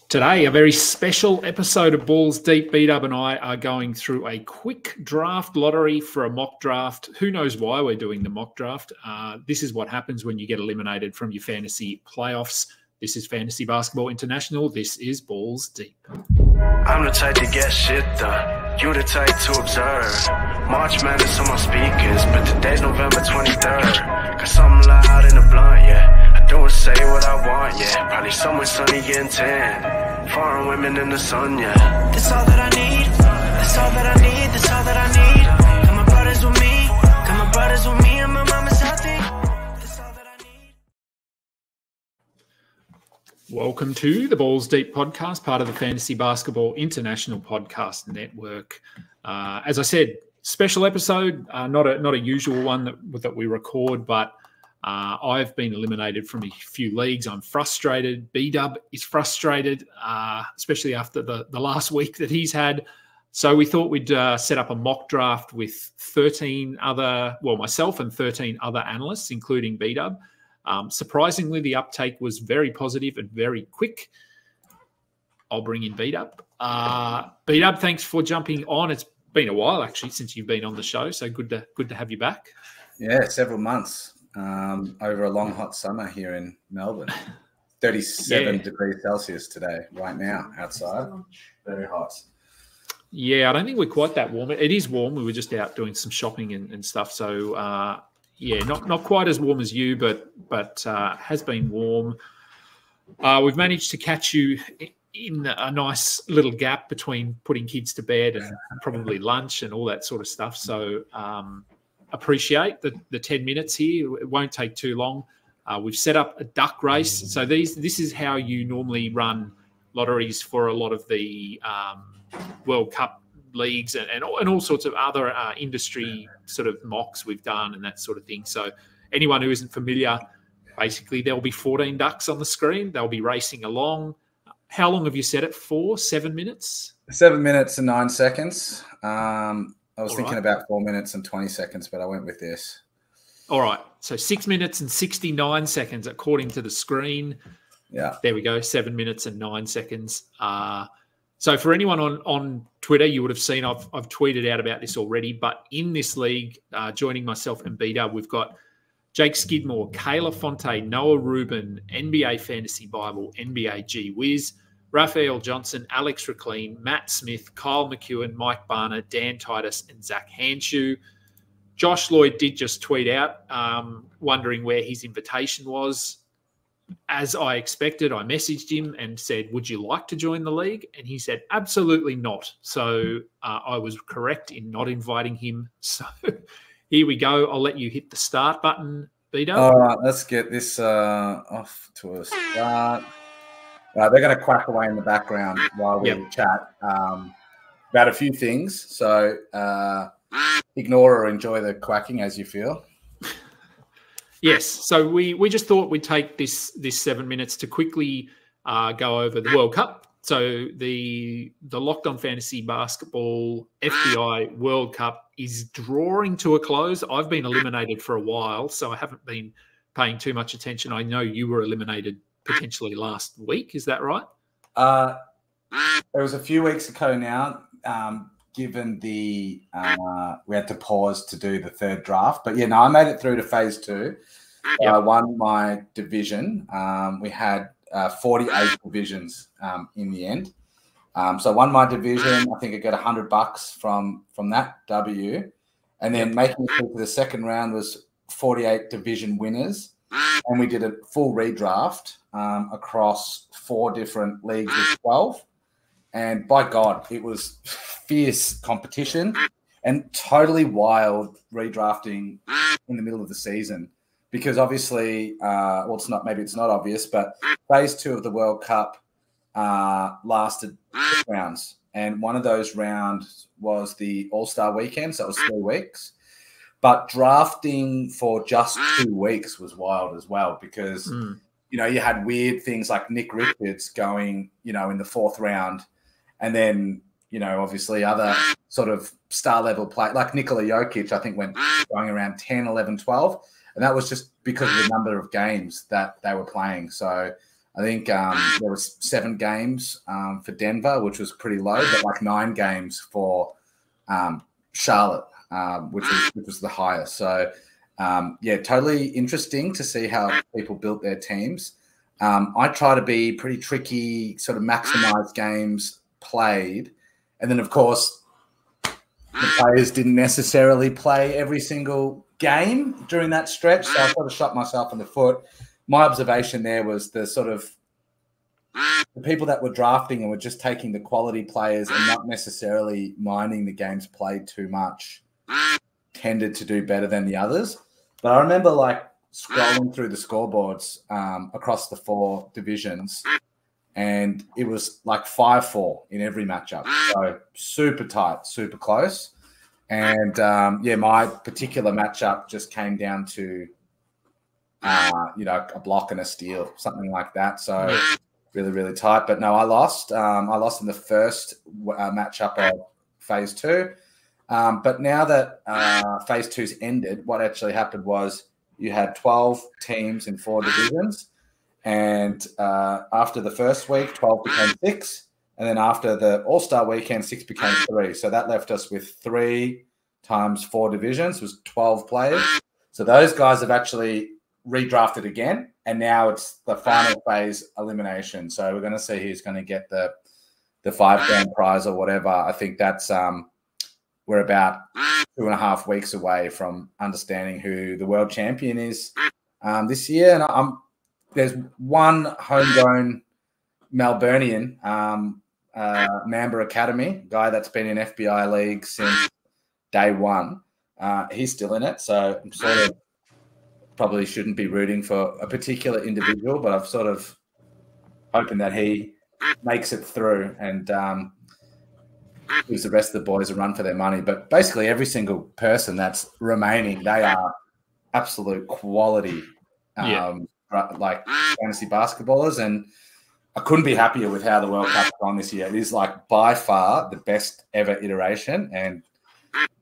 Today, a very special episode of Balls Deep. bdub and I are going through a quick draft lottery for a mock draft. Who knows why we're doing the mock draft? This is what happens when you get eliminated from your fantasy playoffs. This is Fantasy Basketball International. This is Balls Deep. I'm the type to get shit done. You the type to observe. March Madness on my speakers, but today's November 23rd. Got something loud in the blunt, yeah. I don't say what I want, yeah. Probably somewhere sunny getting tan. Foreign women in the sun, yeah. That's all that I need. That's all that I need. That's all that I need. Got my brothers with me. Got my brothers with me, and my mama's healthy. That's all that I need. Welcome to the Balls Deep podcast, part of the Fantasy Basketball International Podcast Network. As I said, special episode, not a usual one that we record, but I've been eliminated from a few leagues. I'm frustrated. bdub is frustrated, especially after the last week that he's had. So we thought we'd set up a mock draft with myself and 13 other analysts, including bdub. Surprisingly, the uptake was very positive and very quick. I'll bring in bdub. bdub, thanks for jumping on. It's been a while, actually, since you've been on the show, so good to have you back. Yeah, several months over a long, hot summer here in Melbourne. 37 degrees Celsius today, right now, outside. Very hot. Yeah, I don't think we're quite that warm. It is warm. We were just out doing some shopping and stuff, so yeah, not quite as warm as you, but has been warm. We've managed to catch you in a nice little gap between putting kids to bed and probably lunch and all that sort of stuff. So appreciate the 10 minutes here. It won't take too long. We've set up a duck race. So this is how you normally run lotteries for a lot of the World Cup leagues and all sorts of other industry sort of mocks we've done and that sort of thing. So anyone who isn't familiar, basically there'll be 14 ducks on the screen. They'll be racing along. How long have you set it for? 7 minutes? 7 minutes and 9 seconds. I was thinking about 4 minutes and 20 seconds, but I went with this. All right. So 6 minutes and 69 seconds according to the screen. Yeah. There we go. 7 minutes and 9 seconds. So for anyone on Twitter, you would have seen I've tweeted out about this already. But in this league, joining myself and bdub, we've got Jake Skidmore, Kayla Fonte, Noah Rubin, NBA Fantasy Bible, NBA G Wiz, Raphael Johnson, Alex Raclean, Matt Smith, Kyle McEwen, Mike Barner, Dan Titus, and Zach Hanshu. Josh Lloyd did just tweet out, wondering where his invitation was. As I expected, I messaged him and said, would you like to join the league? And he said, absolutely not. So I was correct in not inviting him. So here we go. I'll let you hit the start button, bdub. All right, let's get this off to a start. They're going to quack away in the background while we chat about a few things. So ignore or enjoy the quacking as you feel. Yes. So we just thought we'd take this 7 minutes to quickly go over the World Cup. So the Locked On Fantasy Basketball FBI World Cup is drawing to a close. I've been eliminated for a while, so I haven't been paying too much attention. I know you were eliminated potentially last week. Is that right? It was a few weeks ago now, given we had to pause to do the third draft. But, yeah, no, I made it through to phase 2. I won my division. We had 48 divisions in the end. So I won my division. I think I got $100 from that W. And then making it through to the second round was 48 division winners. And we did a full redraft across 4 different leagues of 12. And by God, it was fierce competition and totally wild redrafting in the middle of the season. Because obviously, maybe it's not obvious, but phase 2 of the World Cup lasted 6 rounds. And one of those rounds was the All-Star weekend, so it was 3 weeks. But drafting for just 2 weeks was wild as well because, you had weird things like Nick Richards going, in the 4th round. And then, obviously other sort of star-level play, like Nikola Jokic, I think went going around 10, 11, 12. And that was just because of the number of games that they were playing. So I think there was 7 games for Denver, which was pretty low, but like 9 games for Charlotte, which was the highest. So yeah, totally interesting to see how people built their teams. I try to be pretty tricky, sort of maximize games played, and then of course the players didn't necessarily play every single game during that stretch, so I sort of shot myself in the foot. My observation there was the sort of the people that were drafting and were just taking the quality players and not necessarily minding the games played too much tended to do better than the others. But I remember like scrolling through the scoreboards across the 4 divisions, and it was like 5-4 in every matchup. So super tight, super close. And yeah, my particular matchup just came down to, you know, a block and a steal, something like that. So really, really tight. But no, I lost. I lost in the first matchup of phase 2. But now that phase 2's ended, what actually happened was you had 12 teams in 4 divisions. And after the first week, 12 became 6. And then after the All-Star weekend, 6 became 3. So that left us with 3 times 4 divisions, was 12 players. So those guys have actually redrafted again. And now it's the final phase elimination. So we're going to see who's going to get the $5 prize or whatever. I think that's we're about 2.5 weeks away from understanding who the world champion is this year. And there's one homegrown Melburnian, Mamba Academy, guy that's been in FBI League since day one. He's still in it, so I'm sort of probably shouldn't be rooting for a particular individual, but I've sort of hoping that he makes it through and gives the rest of the boys a run for their money. But basically every single person that's remaining, they are absolute quality like fantasy basketballers, and I couldn't be happier with how the World Cup's gone this year. It is like by far the best ever iteration, and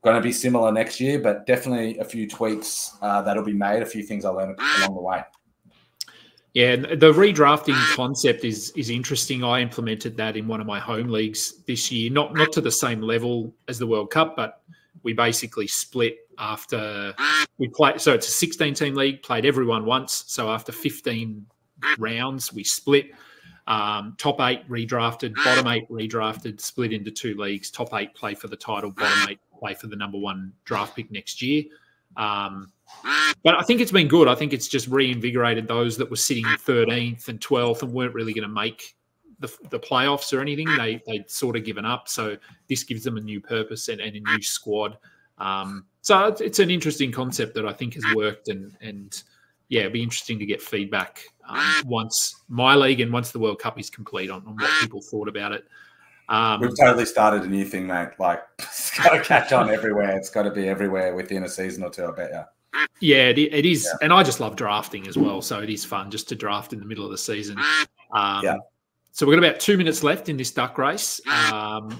going to be similar next year, but definitely a few tweaks that'll be made, a few things I learned along the way. Yeah, the redrafting concept is interesting. I implemented that in one of my home leagues this year, not to the same level as the World Cup, but we basically split after we played. So it's a 16-team league, played everyone once. So after 15 rounds, we split. Top 8 redrafted, bottom 8 redrafted, split into 2 leagues. Top 8 play for the title, bottom 8 play for the number 1 draft pick next year. But I think it's been good. I think it's just reinvigorated those that were sitting 13th and 12th and weren't really going to make the playoffs or anything. They'd sort of given up. So this gives them a new purpose and a new squad. So it's an interesting concept that I think has worked, and yeah, it'd be interesting to get feedback once my league and once the World Cup is complete on what people thought about it. We've totally started a new thing, mate. Like, it's got to catch on everywhere. It's got to be everywhere within a season or two, I bet you. Yeah, it is. Yeah. And I just love drafting as well. So it is fun just to draft in the middle of the season. So we've got about 2 minutes left in this duck race.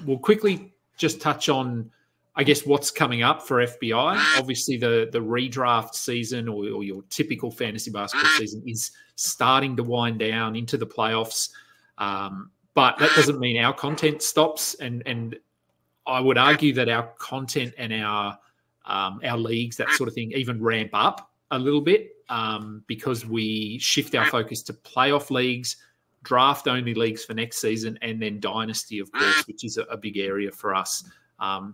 We'll quickly just touch on, I guess, what's coming up for FBI. Obviously, the redraft season or your typical fantasy basketball season is starting to wind down into the playoffs. But that doesn't mean our content stops. And I would argue that our content and our leagues, that sort of thing, even ramp up a little bit because we shift our focus to playoff leagues, draft-only leagues for next season, and then Dynasty, of course, which is a big area for us.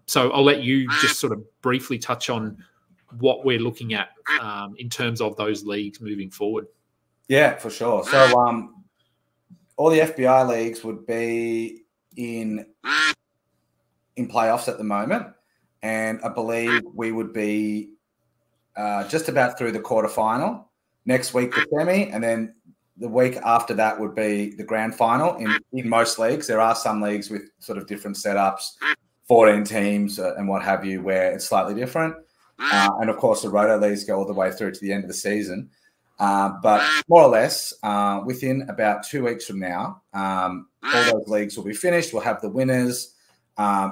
So I'll let you just sort of briefly touch on what we're looking at in terms of those leagues moving forward. Yeah, for sure. So all the FBI leagues would be in playoffs at the moment, and I believe we would be just about through the quarterfinal. Next week, the semi, and then the week after that would be the grand final. In most leagues, there are some leagues with sort of different setups, 14 teams and what have you, where it's slightly different. And of course, the roto leagues go all the way through to the end of the season. But more or less, within about 2 weeks from now, all those leagues will be finished. We'll have the winners.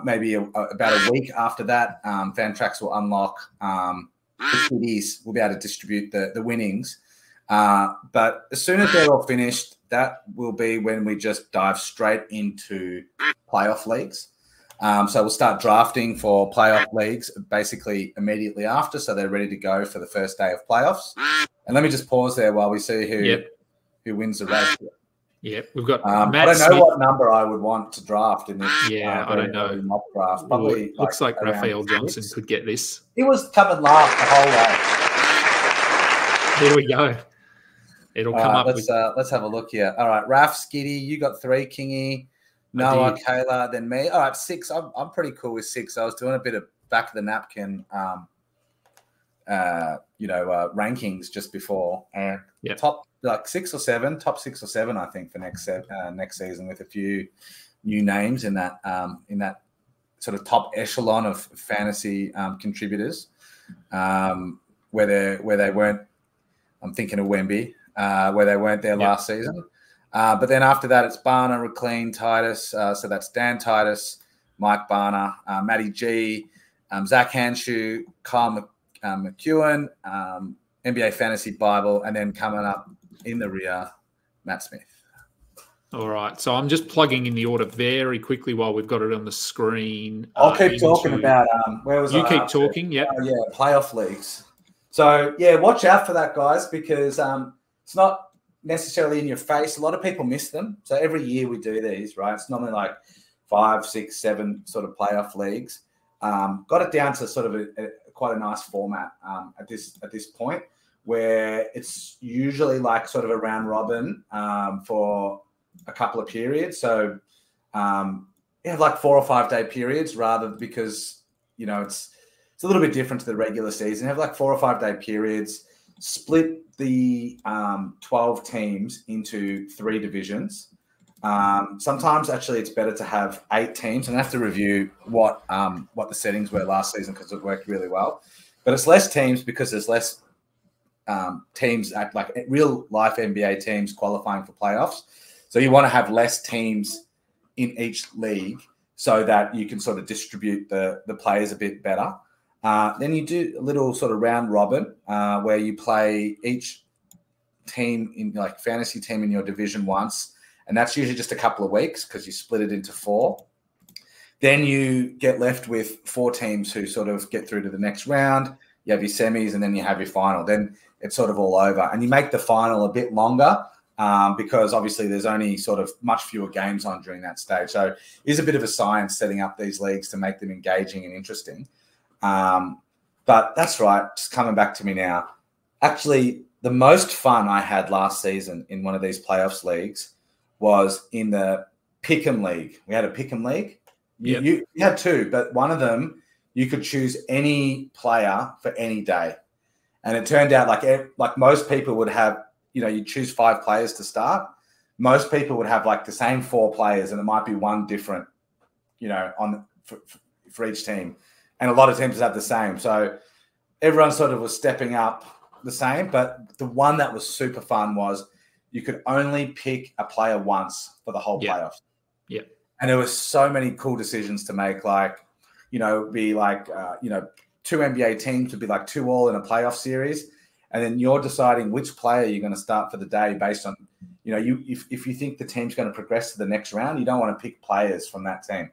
Maybe about a week after that, Fantrax will unlock the goodies. We'll be able to distribute the winnings. But as soon as they're all finished, that will be when we just dive straight into playoff leagues. So we'll start drafting for playoff leagues basically immediately after, so they're ready to go for the first day of playoffs. And let me just pause there while we see who wins the race. Yeah, we've got. I don't know what number I would want to draft in this. Yeah, I don't know. Mock draft. Probably looks like Raphael Johnson could get this. He was coming last the whole way. There we go. It'll come up. Let's have a look here. All right, Raf, Skiddy, you got 3, Kingy. Noah, Kayla, then me. All right, 6. I'm pretty cool with 6. I was doing a bit of back of the napkin, rankings just before, and top 6 or 7, top 6 or 7, I think, for next season, with a few new names in that sort of top echelon of fantasy contributors, where they weren't. I'm thinking of Wemby, where they weren't there last season. But then after that, it's Barner, Reclean, Titus. So that's Dan Titus, Mike Barner, Matty G, Zach Hanshu, Kyle McEwen, NBA Fantasy Bible, and then coming up in the rear, Matt Smith. All right. So I'm just plugging in the order very quickly while we've got it on the screen. I'll keep talking about where was you keep talking, yeah. Playoff leagues. So, watch out for that, guys, because it's not necessarily in your face. A lot of people miss them. So every year we do these, right? It's normally like 5, 6, 7 sort of playoff leagues. Got it down to sort of quite a nice format at this point, where it's usually like sort of a round robin for a couple of periods. So you have like 4 or 5 day periods because it's a little bit different to the regular season. You have like 4 or 5 day periods. Split the 12 teams into 3 divisions. Sometimes actually it's better to have 8 teams, and I have to review what the settings were last season because it worked really well. But it's less teams because there's less teams like real life NBA teams qualifying for playoffs. So you want to have less teams in each league so that you can sort of distribute the players a bit better. Then you do a little sort of round robin where you play each team in like fantasy team in your division once, and that's usually just a couple of weeks because you split it into 4. Then you get left with 4 teams who sort of get through to the next round. You have your semis, and then you have your final. Then it's sort of all over, and you make the final a bit longer because obviously there's only sort of much fewer games on during that stage. So it is a bit of a science setting up these leagues to make them engaging and interesting. But that's right. Just coming back to me now. Actually, the most fun I had last season in one of these playoffs leagues was in the Pick'em League. We had a Pick'em League. You had 2, but one of them you could choose any player for any day, and it turned out like most people would have. You choose 5 players to start. Most people would have like the same 4 players, and it might be one different, for each team. And a lot of teams have the same. So everyone sort of was stepping up the same. But the one that was super fun was you could only pick a player once for the whole playoffs. Yeah. And there were so many cool decisions to make, like, be like, 2 NBA teams would be like 2 all in a playoff series. And then you're deciding which player you're going to start for the day based on, if you think the team's going to progress to the next round, you don't want to pick players from that team.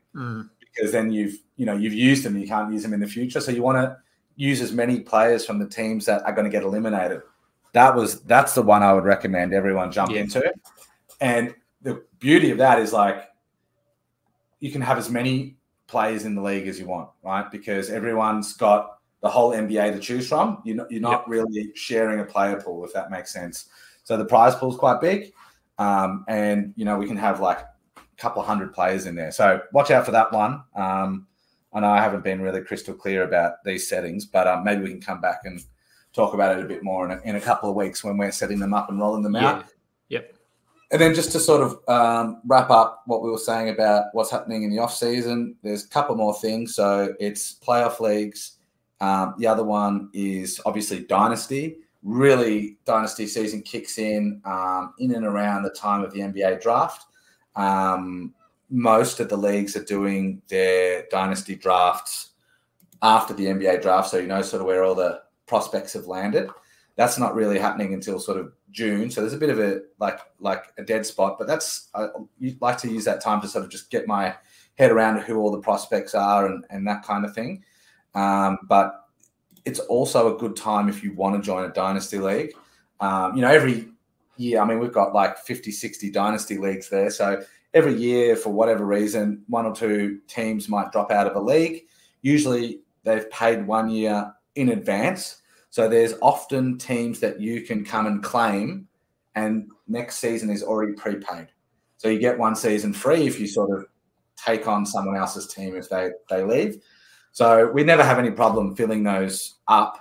Because then you've used them, you can't use them in the future. So you want to use as many players from the teams that are going to get eliminated. That's the one I would recommend everyone jump into. And the beauty of that is like you can have as many players in the league as you want, right? Because everyone's got the whole NBA to choose from. You're not really sharing a player pool, if that makes sense. So the prize pool is quite big, and we can have like couple of 100 players in there. So watch out for that one. I know I haven't been really crystal clear about these settings, but maybe we can come back and talk about it a bit more in a couple of weeks when we're setting them up and rolling them out. Yep. And then just to sort of wrap up what we were saying about what's happening in the off season, there's a couple more things. So it's playoff leagues. The other one is obviously Dynasty. Really, Dynasty season kicks in and around the time of the NBA draft. Most of the leagues are doing their Dynasty drafts after the NBA draft, so sort of where all the prospects have landed. That's not really happening until sort of June. So there's a bit of a like a dead spot. But I like to use that time to sort of just get my head around who all the prospects are and that kind of thing. But it's also a good time if you want to join a dynasty league. Every year, I mean, we've got like 50, 60 dynasty leagues there. So every year, for whatever reason, 1 or 2 teams might drop out of a league. Usually they've paid 1 year in advance. So there's often teams that you can come and claim, and next season is already prepaid. So you get 1 season free if you sort of take on someone else's team if they leave. So we never have any problem filling those up,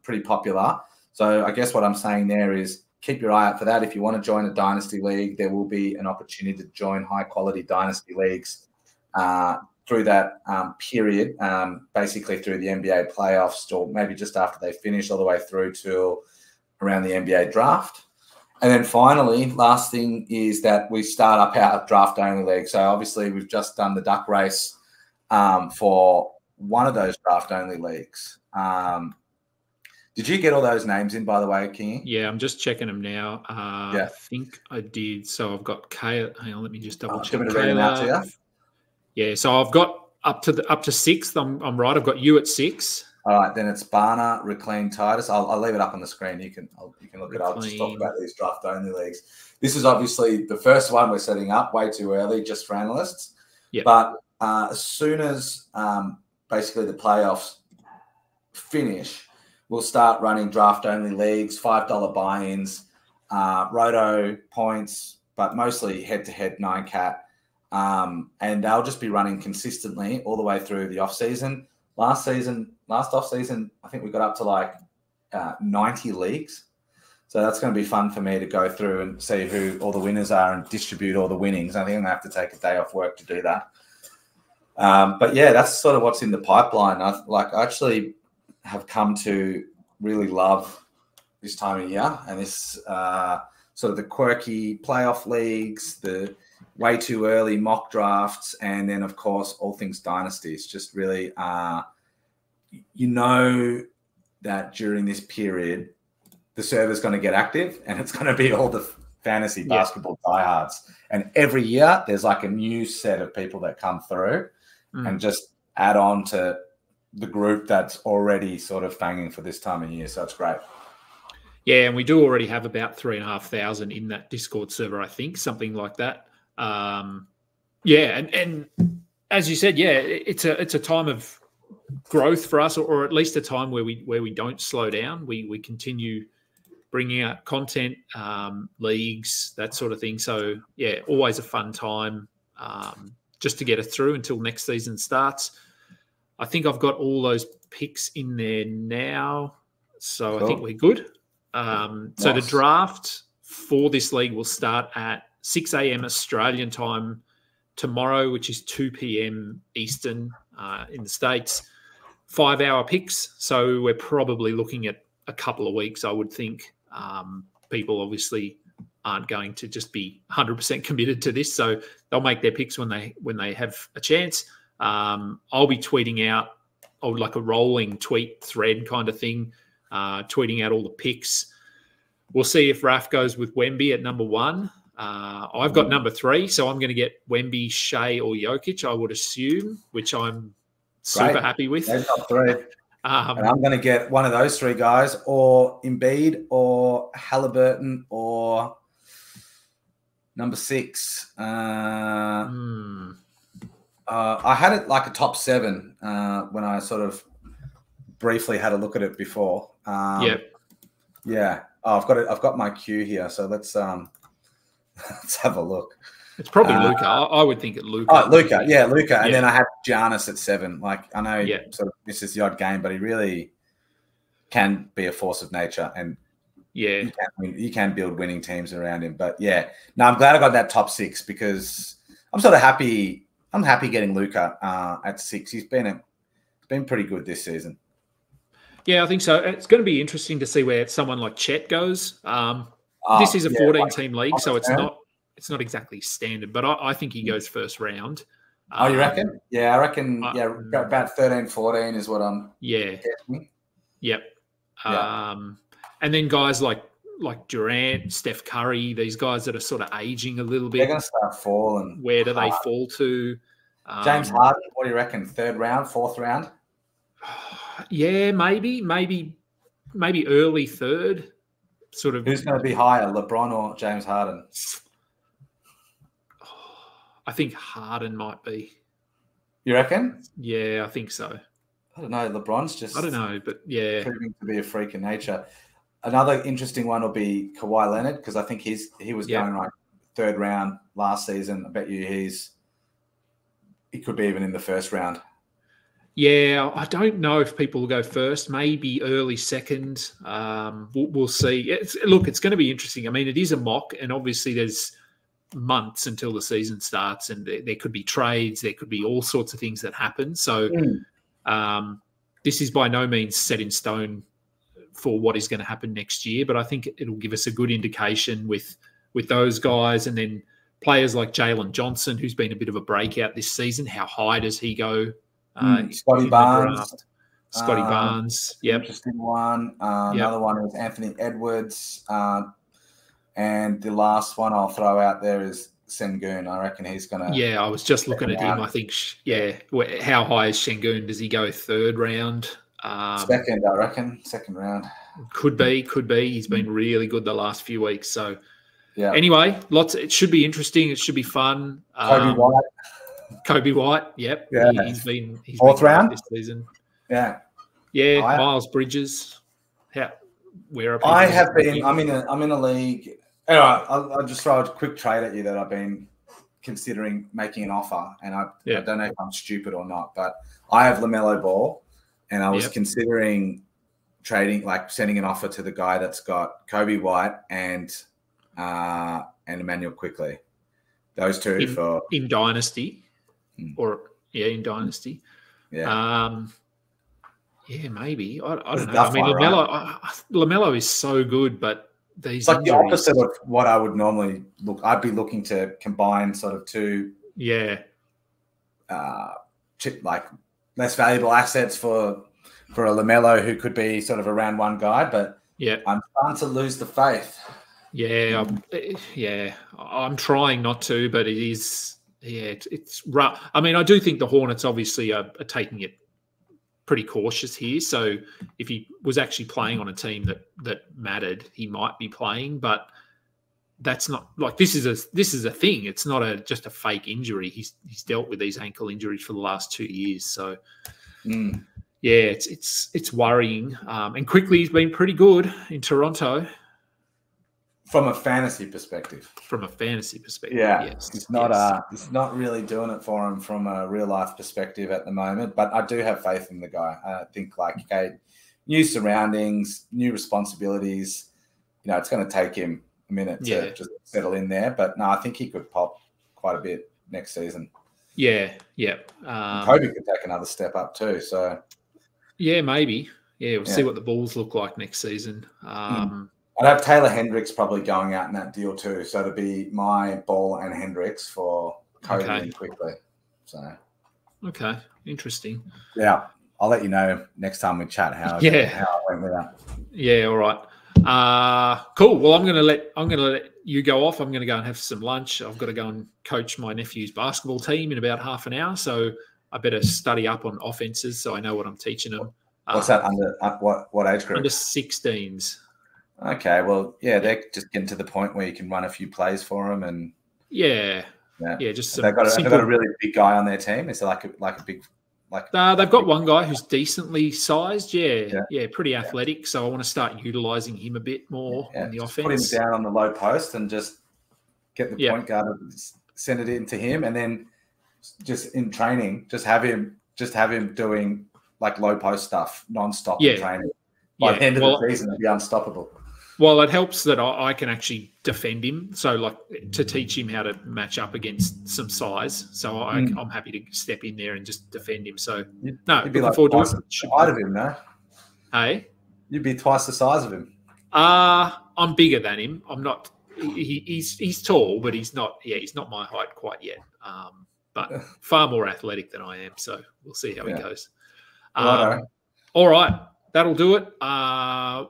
pretty popular. So I guess what I'm saying there is keep your eye out for that. If you want to join a dynasty league, there will be an opportunity to join high-quality dynasty leagues through that period, basically through the NBA playoffs, or maybe just after they finish, all the way through till around the NBA draft. And then finally, last thing is that we start up our draft-only league. So obviously we've just done the duck race for one of those draft-only leagues. Did you get all those names in, by the way, Kingy? Yeah, I'm just checking them now. I think I did. So I've got Kayla. Hang on, let me just double check. Yeah, so I've got up to 6th. I'm right. I've got you at 6. All right, then it's Barner, Reclean, Titus. I'll leave it up on the screen. You can look it up. I'll just talk about these draft-only leagues. This is obviously the first one we're setting up way too early, just for analysts. Yeah. But as soon as basically the playoffs finish, we'll start running draft-only leagues, $5 buy-ins, roto points, but mostly head-to-head 9-cat. And they'll just be running consistently all the way through the off-season. Last off-season, I think we got up to like 90 leagues. So that's going to be fun for me to go through and see who all the winners are and distribute all the winnings. I think I'm going to have to take a day off work to do that. But yeah, that's sort of what's in the pipeline. I actually have come to really love this time of year, and this sort of the quirky playoff leagues, the way too early mock drafts, and then of course all things dynasty. It's just really that during this period the server's going to get active, and it's going to be all the fantasy basketball diehards. And every year there's like a new set of people that come through and just add on to the group that's already sort of fanging for this time of year. So it's great. Yeah, and we do already have about 3,500 in that Discord server, I think, something like that. And as you said, it's a time of growth for us, or at least a time where we don't slow down. We continue bringing out content, leagues, that sort of thing. So yeah, always a fun time just to get us through until next season starts. I think I've got all those picks in there now, so cool. I think we're good. So the draft for this league will start at 6 a.m. Australian time tomorrow, which is 2 p.m. Eastern in the States. 5-hour picks. So we're probably looking at a couple of weeks, I would think. People obviously aren't going to just be 100% committed to this, so they'll make their picks when they have a chance. I'll be tweeting out like a rolling tweet thread kind of thing, tweeting out all the picks. We'll see if Raf goes with Wemby at number 1. I've got number 3, so I'm going to get Wemby, Shea, or Jokic, I would assume, which I'm super happy with. They've got 3. And I'm going to get one of those 3 guys, or Embiid, or Halliburton, or number 6. I had it like a top 7 when I sort of briefly had a look at it before. Yeah. Oh, I've got my queue here, so let's have a look. It's probably Luka. I would think it Luka. Oh, Luka. Yeah, Luka. And then I had Giannis at 7. Like, I know sort of misses the odd game, but he really can be a force of nature. And you can build winning teams around him. But yeah, no, I'm glad I got that top 6 because I'm sort of happy. I'm happy getting Luka at 6. He's been pretty good this season. Yeah, I think so. It's going to be interesting to see where someone like Chet goes. This is a 14-team league, so it's not exactly standard, but I think he goes first round. Oh, you reckon? Yeah, I reckon. About 13, 14 is what I'm guessing. Yep. And then guys like Durant, Steph Curry, these guys that are sort of aging a little bit. They're going to start falling. Where do they fall to? James Harden, what do you reckon? 3rd round, 4th round? Yeah, maybe early 3rd. Sort of. Who's going to be higher, LeBron or James Harden? I think Harden might be. You reckon? Yeah, I think so. I don't know. LeBron's just. I don't know, but yeah, proving to be a freak of nature. Another interesting one will be Kawhi Leonard, because I think he was going like 3rd round last season. I bet you he could be even in the 1st round. Yeah, I don't know if people will go first. Maybe early 2nd. We'll see. It's going to be interesting. I mean, it is a mock, and obviously there's months until the season starts, and there could be trades. There could be all sorts of things that happen. So this is by no means set in stone for what is going to happen next year, but I think it'll give us a good indication with those guys, and then players like Jalen Johnson, who's been a bit of a breakout this season. How high does he go? Scotty Barnes. Scotty Barnes. Yep. Interesting one. Another one is Anthony Edwards. And the last one I'll throw out there is Sengun. I reckon he's going to... Yeah, I was just looking at him. I think, how high is Sengun? Does he go 3rd round? 2nd, I reckon. 2nd round. Could be. He's been really good the last few weeks. So, yeah. Anyway, it should be interesting. It should be fun. Kobe White. Yep. Yeah. He's been 4th round this season. Yeah. Yeah. Miles Bridges. Where are I have been. I'm in a league. Anyway, I'll just throw a quick trade at you that I've been considering making an offer, and I don't know if I'm stupid or not, but I have LaMelo Ball, and I was considering trading, like sending an offer to the guy that's got Kobe White and Emmanuel Quickly. Those two in Dynasty, in Dynasty. Yeah. Yeah, maybe. I don't know. I mean, LaMelo is so good, but these it's like the opposite of what I would normally look. I'd be looking to combine sort of two, like less valuable assets for a LaMelo who could be sort of a round 1 guy. But I'm starting to lose the faith. I'm trying not to, but it is. Yeah, it's rough. I mean, I do think the Hornets obviously are taking it pretty cautious here. So if he was actually playing on a team that mattered, he might be playing. But that's not like this is a thing. It's not just a fake injury. He's dealt with these ankle injuries for the last 2 years. So it's worrying. And quickly he's been pretty good in Toronto. From a fantasy perspective. Yes. He's not really doing it for him from a real life perspective at the moment, but I do have faith in the guy. I think new surroundings, new responsibilities, it's going to take him a minute to just settle in there, but no, I think he could pop quite a bit next season. Yeah. Kobe could take another step up too. So yeah, maybe. Yeah, we'll see what the Bulls look like next season. I'd have Taylor Hendricks probably going out in that deal too. So to be my Ball and Hendricks for Kobe and Quickly. So okay, interesting. Yeah, I'll let you know next time we chat how I went with that. Yeah, all right. Cool. Well, I'm gonna let you go off. I'm gonna go and have some lunch. I've got to go and coach my nephew's basketball team in about half an hour. So I better study up on offenses so I know what I'm teaching them. What's that under what age group? Under 16s. Okay, well, they're just getting to the point where you can run a few plays for them, and just they've got a really big guy on their team. Is it like a big they've got one guy who's decently sized, pretty athletic. So I want to start utilizing him a bit more in the offense. Put him down on the low post and just get the point guard to send it into him, and then just in training, just have him doing like low post stuff non-stop in training. By the end of the season, he'll be unstoppable. Well, it helps that I can actually defend him. So, like, to teach him how to match up against some size. So I'm happy to step in there and just defend him. So, you'd be like twice the size of him, no? Hey? You'd be twice the size of him. I'm bigger than him. I'm not. He's tall, but he's not. Yeah, he's not my height quite yet. But far more athletic than I am. So we'll see how he goes. All right. that'll do it.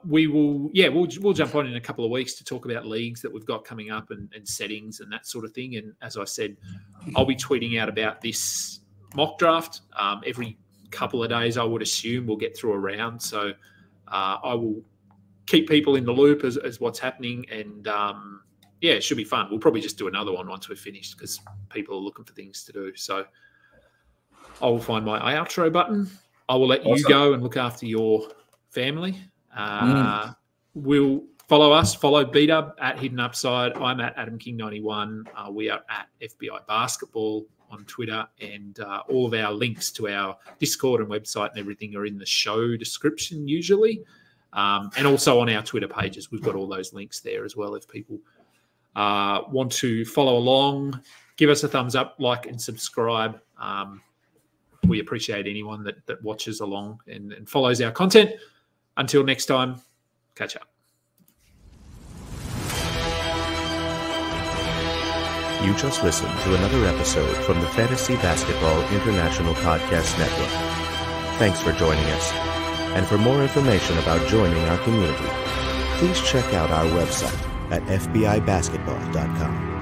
We'll jump on in a couple of weeks to talk about leagues that we've got coming up and settings and that sort of thing. And as I said, I'll be tweeting out about this mock draft every couple of days. I would assume we'll get through a round. So I will keep people in the loop as what's happening. And it should be fun. We'll probably just do another one once we're finished because people are looking for things to do. So I will find my outro button. I will let you go and look after your family. We'll follow us, follow bdub at Hidden Upside. I'm at Adam King 91. We are at FBI Basketball on Twitter, and all of our links to our Discord and website and everything are in the show description usually. And also on our Twitter pages, we've got all those links there as well. If people want to follow along, give us a thumbs up, like and subscribe. We appreciate anyone that watches along and follows our content. Until next time, catch up. You just listened to another episode from the Fantasy Basketball International Podcast Network. Thanks for joining us. And for more information about joining our community, please check out our website at fbibasketball.com.